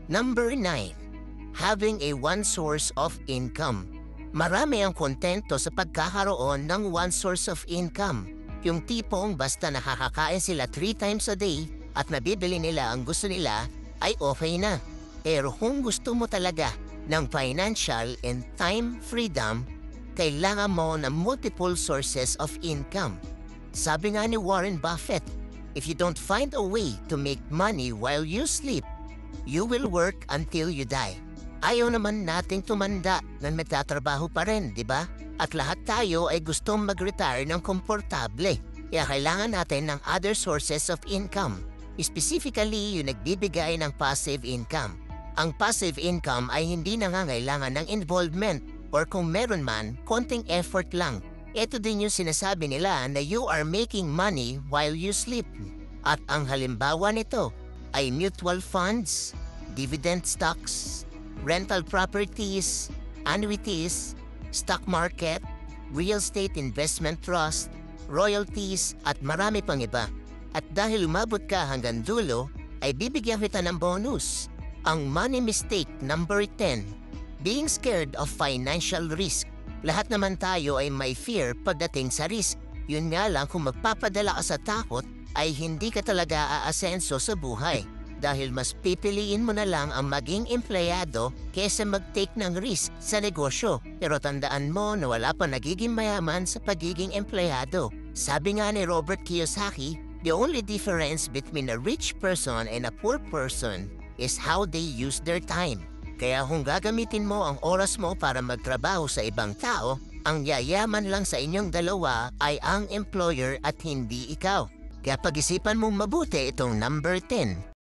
Number 9. Having a one source of income. Marami ang kontento sa pagkakaroon ng one source of income. Yung tipong basta nakakakain sila 3 times a day at nabibili nila ang gusto nila ay okay na. Pero kung gusto mo talaga ng financial and time freedom, kailangan mo ng multiple sources of income. Sabi nga ni Warren Buffett, if you don't find a way to make money while you sleep, you will work until you die. Ayaw naman nating tumanda na magtatrabaho pa rin, di ba? At lahat tayo ay gustong mag-retire ng komportable. Kaya kailangan natin ng other sources of income. Specifically, yung nagbibigay ng passive income. Ang passive income ay hindi nangangailangan ng involvement or kung meron man, konting effort lang. Ito din yung sinasabi nila na you are making money while you sleep. At ang halimbawa nito ay mutual funds, dividend stocks, rental properties, annuities, stock market, real estate investment trust, royalties at marami pang iba. At dahil umabot ka hanggang dulo, ay bibigyan kita ng bonus. Ang money mistake number 10, being scared of financial risk. Lahat naman tayo ay may fear pagdating sa risk. Yun nga lang kung magpapadala ka sa takot, ay hindi ka talaga aasenso sa buhay. Dahil mas pipiliin mo na lang ang maging empleyado kaysa mag-take ng risk sa negosyo. Pero tandaan mo na wala pa nagiging mayaman sa pagiging empleyado. Sabi nga ni Robert Kiyosaki, the only difference between a rich person and a poor person is how they use their time. Kaya kung gagamitin mo ang oras mo para magtrabaho sa ibang tao, ang yayaman lang sa inyong dalawa ay ang employer at hindi ikaw. Kaya pag-isipan mong mabuti itong number 10.